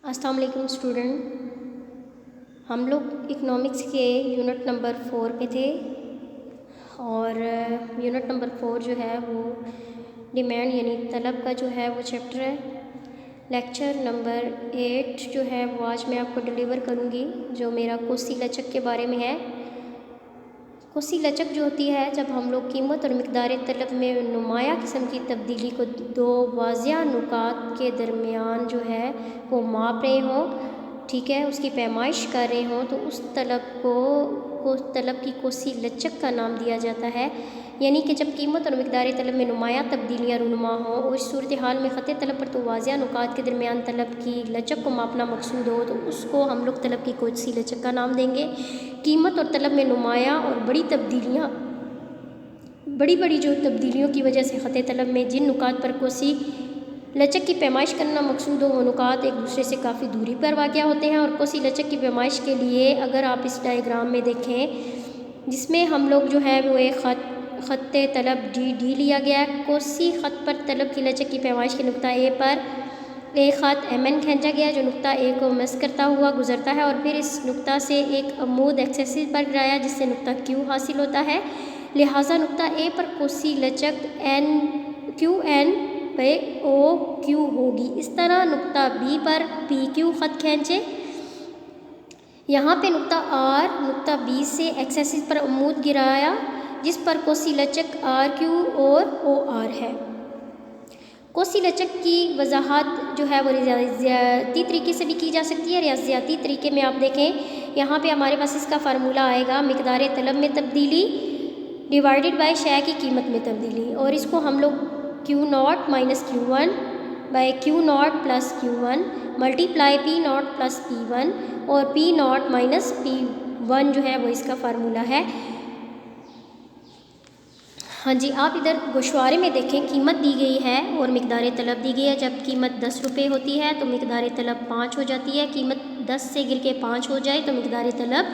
السلام علیکم اسٹوڈنٹ، ہم لوگ اکنامکس کے یونٹ نمبر 4 پہ تھے اور یونٹ نمبر 4 جو ہے وہ ڈیمانڈ یعنی طلب کا جو ہے وہ چیپٹر ہے۔ لیکچر نمبر 8 جو ہے وہ آج میں آپ کو ڈیلیور کروں گی، جو میرا کوسی لچک کے بارے میں ہے۔ کوسی لچک جو ہوتی ہے جب ہم لوگ قیمت اور مقدار طلب میں نمایاں قسم کی تبدیلی کو دو واضح نکات کے درمیان جو ہے وہ ماپ رہے ہوں، ٹھیک ہے، اس کی پیمائش کر رہے ہوں، تو اس طلب کو طلب کی کوسی لچک کا نام دیا جاتا ہے۔ یعنی کہ جب قیمت اور مقدار طلب میں نمایاں تبدیلیاں رونما ہوں اور اس صورتحال میں خط طلب پر تو واضح نکات کے درمیان طلب کی لچک کو ماپنا مقصود ہو، تو اس کو ہم لوگ طلب کی کوسی لچک کا نام دیں گے۔ قیمت اور طلب میں نمایاں اور بڑی جو تبدیلیوں کی وجہ سے خط طلب میں جن نکات پر کوسی لچک کی پیمائش کرنا مقصود ہو، وہ نکات ایک دوسرے سے کافی دوری پر واقع ہوتے ہیں۔ اور کوسی لچک کی پیمائش کے لیے اگر آپ اس ڈائیگرام میں دیکھیں، جس میں ہم لوگ جو ہے وہ ایک خط طلب ڈی لیا گیا ہے۔ کوسی خط پر طلب کی لچک کی پیمائش کے نقطہ اے پر ایک خط MN کھینچا گیا ہے جو نقطہ اے کو مس کرتا ہوا گزرتا ہے اور پھر اس نقطہ سے ایک عمود ایکسس پر گرایا جس سے نقطہ Q حاصل ہوتا ہے۔ لہٰذا نقطہ اے پر کوسی لچک QN پہ OQ ہوگی۔ اس طرح نقطہ بی پر PQ خط کھینچے، یہاں پہ نقطہ R نقطہ بی سے ایکسس پر عمود گرایا جس پر کوسی لچک RQ اور OR ہے۔ کوسی لچک کی وضاحت جو ہے وہ ریاضیاتی طریقے سے بھی کی جا سکتی ہے۔ ریاضیاتی طریقے میں آپ دیکھیں، یہاں پہ ہمارے پاس اس کا فارمولہ آئے گا مقدار طلب میں تبدیلی ڈیوائڈیڈ بائی شے کی قیمت میں تبدیلی، اور اس کو ہم لوگ Q0 minus Q1 by Q0 plus Q1 multiply P0 plus P1 اور P0 مائنس P1 جو ہے وہ اس کا فارمولہ ہے۔ ہاں جی، آپ ادھر گوشوارے میں دیکھیں، قیمت دی گئی ہے اور مقدار طلب دی گئی ہے۔ جب قیمت 10 روپے ہوتی ہے تو مقدار طلب 5 ہو جاتی ہے۔ قیمت 10 سے گر کے 5 ہو جائے تو مقدار طلب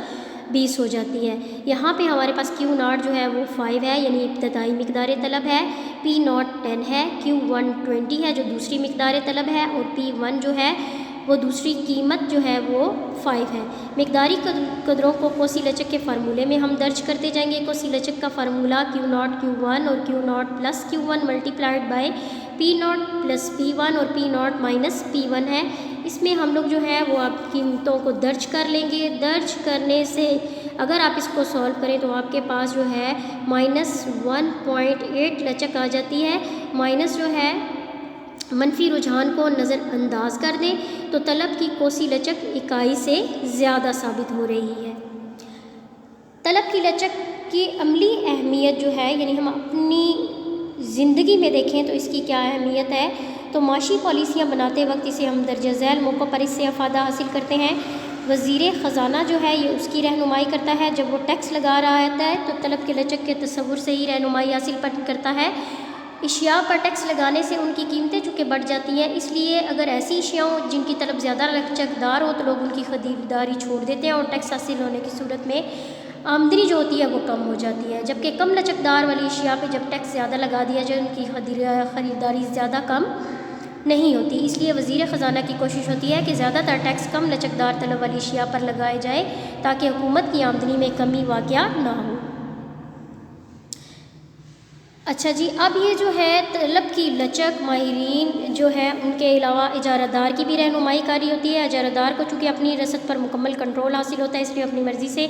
20 ہو جاتی ہے۔ یہاں پہ ہمارے پاس Q0 جو ہے وہ 5 ہے یعنی ابتدائی مقدار طلب ہے، P0 10 ہے، Q1 20 ہے جو دوسری مقدار طلب ہے، اور P1 جو ہے وہ دوسری قیمت جو ہے وہ 5 ہے۔ مقداری قدروں کو کوسی لچک کے فارمولے میں ہم درج کرتے جائیں گے۔ کوسی لچک کا فارمولہ Q0 Q1 اور Q0 plus Q1 multiplied by P0 plus P1 اور P0 مائنس P1 ہے۔ اس میں ہم لوگ جو ہے وہ آپ قیمتوں کو درج کر لیں گے۔ درج کرنے سے اگر آپ اس کو سولو کریں تو آپ کے پاس جو ہے -1.8 لچک آ جاتی ہے۔ مائنس جو ہے منفی رجحان کو نظر انداز کر دیں تو طلب کی کوسی لچک اکائی سے زیادہ ثابت ہو رہی ہے۔ طلب کی لچک کی عملی اہمیت جو ہے، یعنی ہم اپنی زندگی میں دیکھیں تو اس کی کیا اہمیت ہے، تو معاشی پالیسیاں بناتے وقت اسے ہم درجہ ذیل موقعوں پر اس سے افادہ حاصل کرتے ہیں۔ وزیر خزانہ جو ہے یہ اس کی رہنمائی کرتا ہے، جب وہ ٹیکس لگا رہا ہوتا ہے تو طلب کی لچک کے تصور سے ہی رہنمائی حاصل کرتا ہے۔ اشیاء پر ٹیکس لگانے سے ان کی قیمتیں چونکہ بڑھ جاتی ہیں، اس لیے اگر ایسی اشیاء ہوں جن کی طلب زیادہ لچکدار ہو تو لوگ ان کی خریداری چھوڑ دیتے ہیں اور ٹیکس حاصل ہونے کی صورت میں آمدنی جو ہوتی ہے وہ کم ہو جاتی ہے، جبکہ کم لچکدار والی اشیاء پہ جب ٹیکس زیادہ لگا دیا جائے ان کی خریداری زیادہ کم نہیں ہوتی۔ اس لیے وزیر خزانہ کی کوشش ہوتی ہے کہ زیادہ تر ٹیکس کم لچکدار طلب والی اشیاء پر لگائے جائے تاکہ حکومت کی آمدنی میں کمی واقع نہ ہو۔ اچھا جی، اب یہ جو ہے طلب کی لچک ماہرین جو ہے ان کے علاوہ اجارہ دار کی بھی رہنمائی کاری ہوتی ہے۔ اجارہ دار کو چونکہ اپنی رسد پر مکمل کنٹرول حاصل ہوتا ہے، اس لیے اپنی مرضی سے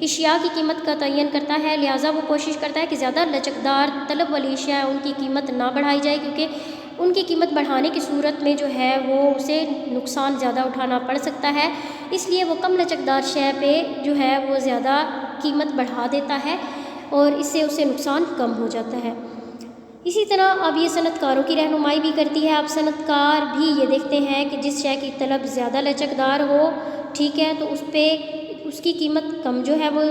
اشیاء کی قیمت کا تعین کرتا ہے، لہٰذا وہ کوشش کرتا ہے کہ زیادہ لچکدار طلب والی اشیاء ان کی قیمت نہ بڑھائی جائے، کیونکہ ان کی قیمت بڑھانے کی صورت میں جو ہے وہ اسے نقصان زیادہ اٹھانا پڑ سکتا ہے، اس لیے وہ کم لچکدار شے پہ جو ہے وہ زیادہ قیمت بڑھا دیتا ہے اور اس سے اسے نقصان کم ہو جاتا ہے۔ اسی طرح اب یہ صنعت کاروں کی رہنمائی بھی کرتی ہے۔ اب صنعت کار بھی یہ دیکھتے ہیں کہ جس شے کی طلب زیادہ لچکدار ہو، ٹھیک ہے، تو اس کی قیمت کم جو ہے وہ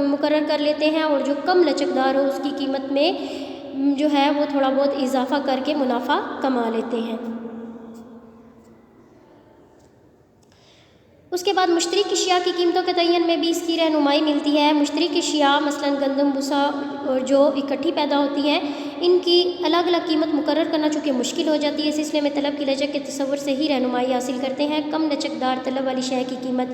مقرر کر لیتے ہیں، اور جو کم لچکدار ہو اس کی قیمت میں جو ہے وہ تھوڑا بہت اضافہ کر کے منافع کما لیتے ہیں۔ اس کے بعد مشترک اشیاء کی قیمتوں کے تعین میں بھی اس کی رہنمائی ملتی ہے۔ مشترک اشیاء مثلاً گندم، بھوسا اور جو اکٹھی پیدا ہوتی ہیں، ان کی الگ الگ قیمت مقرر کرنا چونکہ مشکل ہو جاتی ہے، اس سلسلے میں طلب کی لچک کے تصور سے ہی رہنمائی حاصل کرتے ہیں۔ کم لچکدار طلب والی شے کی قیمت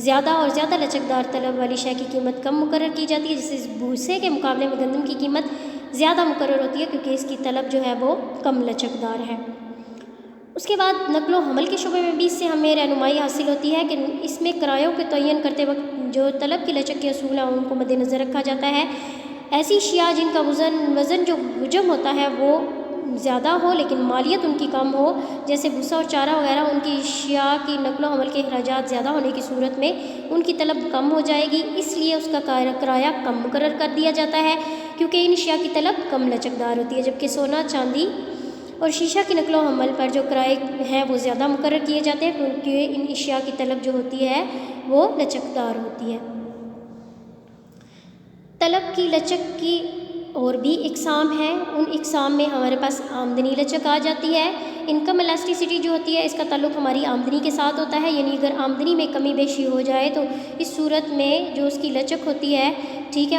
زیادہ اور زیادہ لچکدار طلب والی شے کی قیمت کم مقرر کی جاتی ہے، جیسے بھوسے کے مقابلے میں گندم کی قیمت زیادہ مقرر ہوتی ہے کیونکہ اس کی طلب جو ہے وہ کم لچکدار ہے۔ اس کے بعد نقل و حمل کے شعبے میں بھی اس سے ہمیں رہنمائی حاصل ہوتی ہے کہ اس میں کرایوں کے تعین کرتے وقت جو طلب کی لچک کے اصول ہیں ان کو مد نظر رکھا جاتا ہے۔ ایسی اشیاء جن کا وزن جو حجم ہوتا ہے وہ زیادہ ہو لیکن مالیت ان کی کم ہو، جیسے بھوسا اور چارہ وغیرہ، ان کی اشیاء کی نقل و حمل کے اخراجات زیادہ ہونے کی صورت میں ان کی طلب کم ہو جائے گی، اس لیے اس کا کرایہ کم مقرر کر دیا جاتا ہے کیونکہ ان اشیاء کی طلب کم لچکدار ہوتی ہے، جبکہ سونا، چاندی اور شیشہ کی نقل و حمل پر جو کرائے ہیں وہ زیادہ مقرر کیے جاتے ہیں کیونکہ ان اشیاء کی طلب جو ہوتی ہے وہ لچکدار ہوتی ہے۔ طلب کی لچک کی اور بھی اقسام ہیں، ان اقسام میں ہمارے پاس آمدنی لچک آ جاتی ہے۔ انکم الاسٹیسٹی جو ہوتی ہے اس کا تعلق ہماری آمدنی کے ساتھ ہوتا ہے، یعنی اگر آمدنی میں کمی بیشی ہو جائے تو اس صورت میں جو اس کی لچک ہوتی ہے، ٹھیک ہے،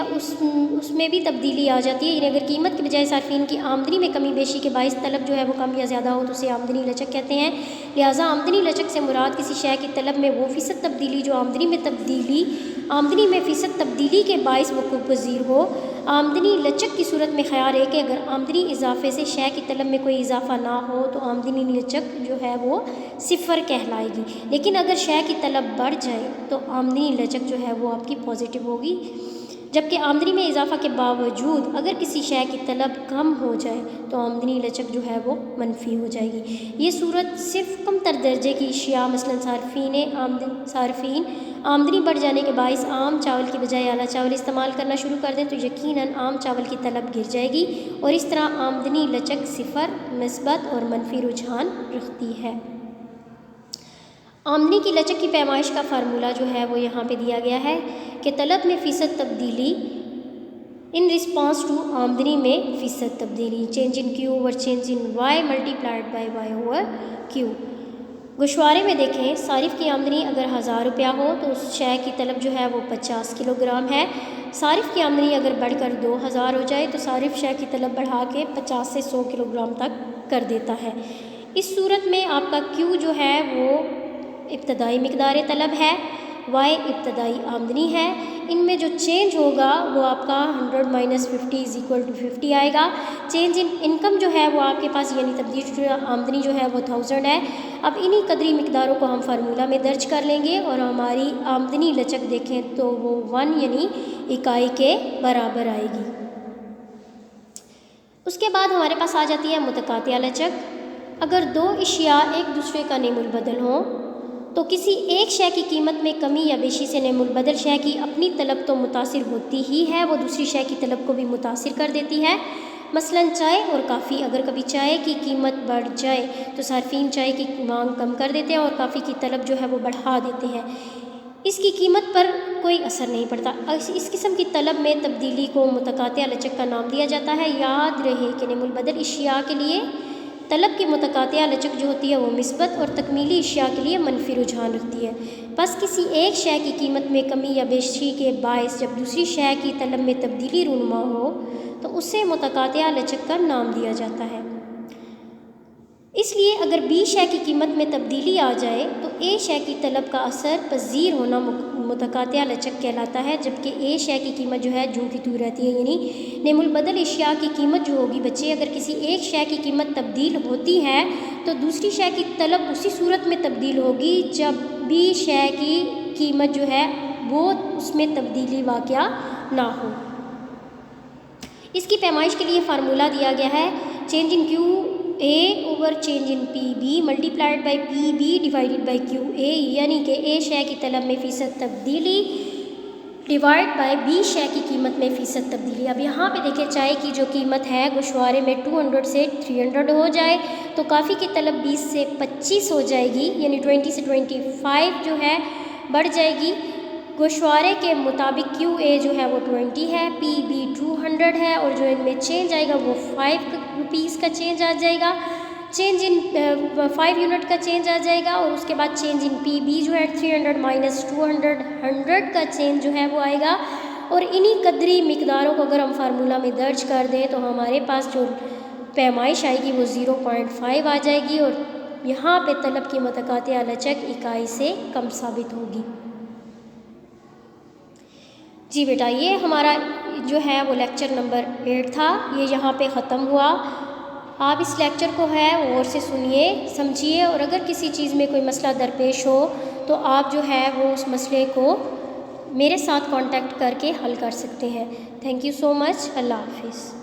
اس میں بھی تبدیلی آ جاتی ہے، یعنی اگر قیمت کے بجائے صارفین کی آمدنی میں کمی بیشی کے باعث طلب جو ہے وہ کم یا زیادہ ہو تو اسے آمدنی لچک کہتے ہیں۔ لہٰذا آمدنی لچک سے مراد کسی شے کی طلب میں وہ فیصد تبدیلی جو آمدنی میں فیصد تبدیلی کے باعث وقوع پذیر ہو۔ آمدنی لچک کی صورت میں خیال ہے کہ اگر آمدنی اضافے سے شے کی طلب میں کوئی اضافہ نہ ہو تو آمدنی لچک جو ہے وہ صفر کہلائے گی، لیکن اگر شے کی طلب بڑھ جائے تو آمدنی لچک جو ہے وہ آپ کی پازیٹیو ہوگی، جبکہ آمدنی میں اضافہ کے باوجود اگر کسی شے کی طلب کم ہو جائے تو آمدنی لچک جو ہے وہ منفی ہو جائے گی۔ یہ صورت صرف کم تر درجے کی اشیاء مثلاً صارفین آمدنی بڑھ جانے کے باعث عام چاول کی بجائے اعلیٰ چاول استعمال کرنا شروع کر دیں تو یقیناً عام چاول کی طلب گر جائے گی اور اس طرح آمدنی لچک صفر، مثبت اور منفی رجحان رکھتی ہے۔ آمدنی کی لچک کی پیمائش کا فارمولہ جو ہے وہ یہاں پہ دیا گیا ہے کہ طلب میں فیصد تبدیلی ان رسپانس ٹو آمدنی میں فیصد تبدیلی، change in Q over change in Y multiplied by Y over Q. گوشوارے میں دیکھیں، صارف کی آمدنی اگر 1000 روپیہ ہو تو اس شے کی طلب جو ہے وہ 50 کلو گرام ہے۔ صارف کی آمدنی اگر بڑھ کر 2000 ہو جائے تو صارف شے کی طلب بڑھا کے 50 سے 100 کلو گرام تک کر دیتا ہے۔ اس صورت میں آپ کا کیو جو ہے وہ ابتدائی مقدار طلب ہے، وائی ابتدائی آمدنی ہے، ان میں جو چینج ہوگا وہ آپ کا 100 - 50 = 50 آئے گا۔ چینج ان انکم جو ہے وہ آپ کے پاس یعنی تبدیل آمدنی جو ہے وہ 1000 ہے۔ اب انہی قدری مقداروں کو ہم فارمولہ میں درج کر لیں گے اور ہماری آمدنی لچک دیکھیں تو وہ 1 یعنی اکائی کے برابر آئے گی۔ اس کے بعد ہمارے پاس آ جاتی ہے متقاطعہ لچک۔ اگر دو اشیاء ایک دوسرے کا نیم البدل ہوں تو کسی ایک شے کی قیمت میں کمی یا بیشی سے نیم البدل شے کی اپنی طلب تو متاثر ہوتی ہی ہے، وہ دوسری شے کی طلب کو بھی متاثر کر دیتی ہے۔ مثلاً چائے اور کافی، اگر کبھی چائے کی قیمت بڑھ جائے تو صارفین چائے کی مانگ کم کر دیتے ہیں اور کافی کی طلب جو ہے وہ بڑھا دیتے ہیں، اس کی قیمت پر کوئی اثر نہیں پڑتا۔ اس قسم کی طلب میں تبدیلی کو متقاطعہ لچک کا نام دیا جاتا ہے۔ یاد رہے کہ نیم البدل اشیاء کے لیے طلب کی متقاطعہ لچک جو ہوتی ہے وہ مثبت اور تکمیلی اشیاء کے لیے منفی رجحان رکھتی ہے۔ بس کسی ایک شے کی قیمت میں کمی یا بیشی کے باعث جب دوسری شے کی طلب میں تبدیلی رونما ہو تو اسے متقاطعہ لچک کا نام دیا جاتا ہے۔ اس لیے اگر بی شے کی قیمت میں تبدیلی آ جائے تو اے شے کی طلب کا اثر پذیر ہونا متقاطعہ لچک کہلاتا ہے، جبکہ اے شے کی قیمت جو ہے جوں کی توں رہتی ہے، یعنی نیم البدل اشیاء کی قیمت جو ہوگی بچے اگر کسی ایک شے کی قیمت تبدیل ہوتی ہے تو دوسری شے کی طلب اسی صورت میں تبدیل ہوگی جب بی شے کی قیمت جو ہے وہ اس میں تبدیلی واقعہ نہ ہو۔ اس کی پیمائش کے لیے فارمولہ دیا گیا ہے، change in Q A over change in P B multiplied by P B divided by Q A, یعنی کہ اے شے کی طلب میں فیصد تبدیلی ڈیوائڈ بائی بی شے کی قیمت میں فیصد تبدیلی۔ اب یہاں پہ دیکھیں چائے کی جو قیمت ہے گوشوارے میں 200 سے 300 ہو جائے تو کافی کی طلب 20 سے 25 ہو جائے گی، یعنی 20 سے 25 جو ہے بڑھ جائے گی۔ گوشوارے کے مطابق کیو اے جو ہے وہ 20 ہے، پی بی 200 ہے اور جو ان میں چینج آئے گا وہ 5 روپیز کا چینج آ جائے گا، چینج ان 5 یونٹ کا چینج آ جائے گا، اور اس کے بعد چینج ان پی بی جو ہے 300 - 200 100 کا چینج جو ہے وہ آئے گا، اور انہی قدری مقداروں کو اگر ہم فارمولہ میں درج کر دیں تو ہمارے پاس جو پیمائش آئے گی وہ 0.5 آ جائے گی، اور یہاں پہ طلب کی متقاطعہ لچک اکائی سے کم ثابت ہوگی۔ جی بیٹا، یہ ہمارا جو ہے وہ لیکچر نمبر 8 تھا، یہ یہاں پہ ختم ہوا۔ آپ اس لیکچر کو ہے غور سے سنیے، سمجھیے، اور اگر کسی چیز میں کوئی مسئلہ درپیش ہو تو آپ جو ہے وہ اس مسئلے کو میرے ساتھ کانٹیکٹ کر کے حل کر سکتے ہیں۔ تھینک یو سو مچ، اللہ حافظ۔